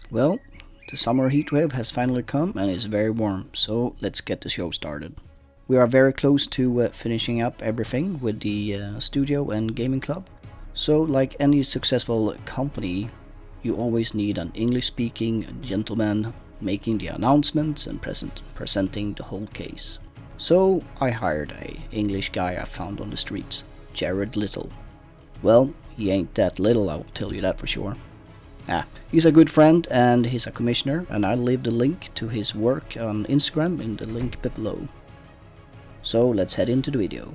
Well, the summer heatwave has finally come and is very warm, so let's get the show started. We are very close to finishing up everything with the studio and gaming club. So, like any successful company, you always need an English speaking gentleman making the announcements and presenting the whole case. So, I hired a English guy I found on the streets, Jared Little. Well, he ain't that little, I'll tell you that for sure. He's a good friend and he's a commissioner, and I'll leave the link to his work on Instagram in the link below. So let's head into the video.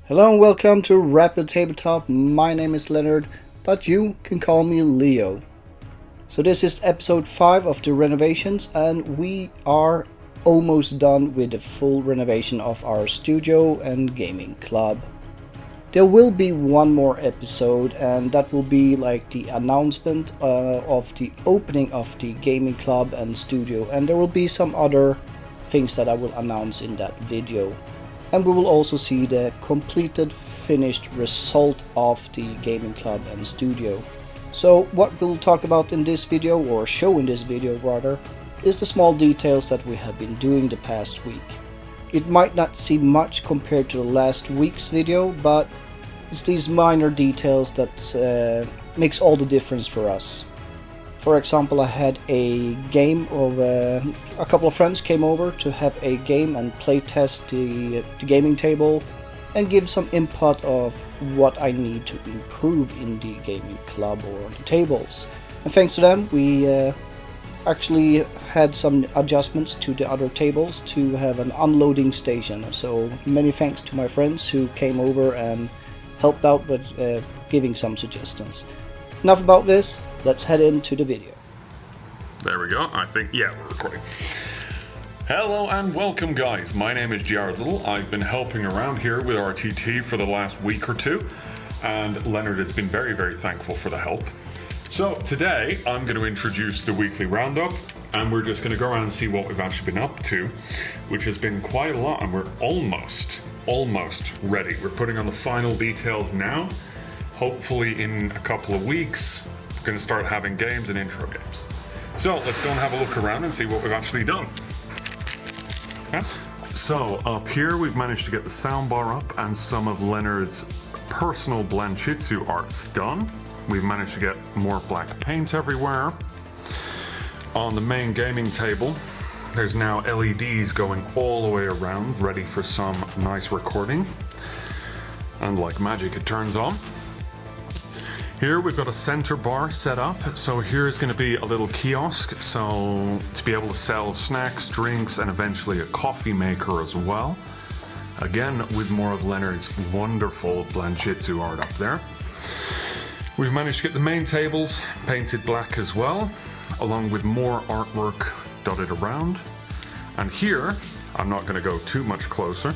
Hello and welcome to Rapid Tabletop. My name is Leonard, but you can call me Leo. So this is episode 5 of the renovations, and we are almost done with the full renovation of our studio and gaming club. There will be one more episode, and that will be like the announcement of the opening of the gaming club and studio, and there will be some other things that I will announce in that video. And we will also see the completed finished result of the gaming club and studio. So what we'll talk about in this video, or show in this video rather, is the small details that we have been doing the past week. It might not seem much compared to the last week's video, but it's these minor details that makes all the difference for us. For example, I had a game of a couple of friends came over to have a game and play test the gaming table and give some input of what I need to improve in the gaming club or the tables. And thanks to them, we actually had some adjustments to the other tables to have an unloading station. So many thanks to my friends who came over and helped out with giving some suggestions. Enough about this, let's head into the video. There we go. We're recording. Hello and welcome, guys. My name is Jared Little. I've been helping around here with RTT for the last week or two, and Leonard has been very, very thankful for the help. So today I'm going to introduce the weekly roundup, and we're just going to go around and see what we've actually been up to, which has been quite a lot, and we're almost ready. We're putting on the final details now. Hopefully in a couple of weeks, we're going to start having games and intro games. So let's go and have a look around and see what we've actually done. Okay. So up here we've managed to get the soundbar up and some of Leonard's personal Blanchitsu arts done. We've managed to get more black paint everywhere. On the main gaming table, there's now LEDs going all the way around, ready for some nice recording. And like magic, it turns on. Here we've got a center bar set up, so here's going to be a little kiosk, so to be able to sell snacks, drinks, and eventually a coffee maker as well. Again, with more of Leonard's wonderful Blanchitsu art up there. We've managed to get the main tables painted black as well, along with more artwork dotted around. And here, I'm not going to go too much closer,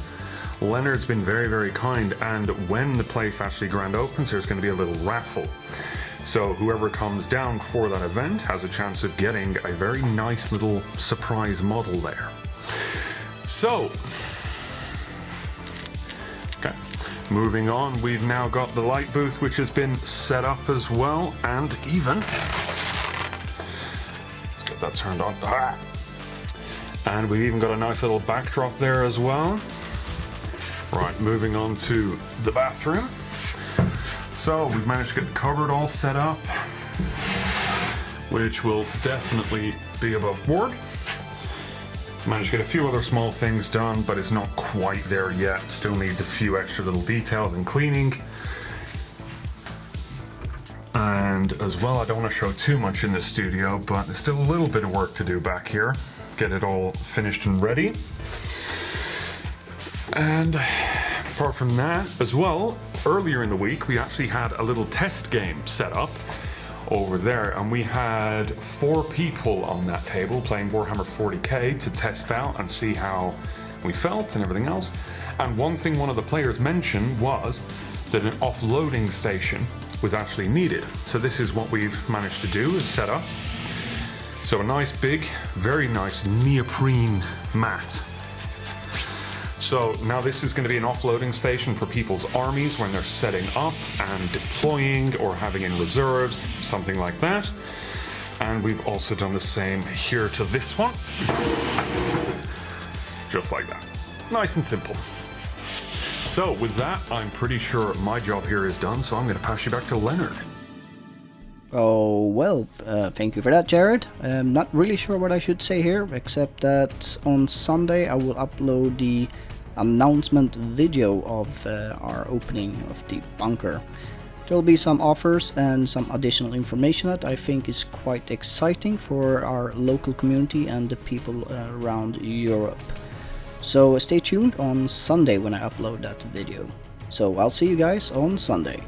Leonard's been very, very kind, and when the place actually grand opens, there's going to be a little raffle. So whoever comes down for that event has a chance of getting a very nice little surprise model there. So, okay, moving on, we've now got the light booth which has been set up as well, and even, let's get that turned on. And we've even got a nice little backdrop there as well. Right, moving on to the bathroom. So we've managed to get the cupboard all set up, which will definitely be above board. Managed to get a few other small things done, but it's not quite there yet. Still needs a few extra little details and cleaning. And as well, I don't want to show too much in the studio, but there's still a little bit of work to do back here. Get it all finished and ready. And apart from that, as well, earlier in the week, we actually had a little test game set up over there, and we had 4 people on that table playing Warhammer 40k to test out and see how we felt and everything else. And one thing one of the players mentioned was that an offloading station was actually needed. So this is what we've managed to do, is set up. So a nice big, very nice neoprene mat So now this is going to be an offloading station for people's armies when they're setting up and deploying or having in reserves, something like that. And we've also done the same here to this one. Just like that. Nice and simple. So with that, I'm pretty sure my job here is done, so I'm going to pass you back to Leonard. Oh, well, thank you for that, Jared. I'm not really sure what I should say here, except that on Sunday I will upload the announcement video of our opening of the bunker. There will be some offers and some additional information that I think is quite exciting for our local community and the people around Europe. So stay tuned on Sunday when I upload that video. So I'll see you guys on Sunday.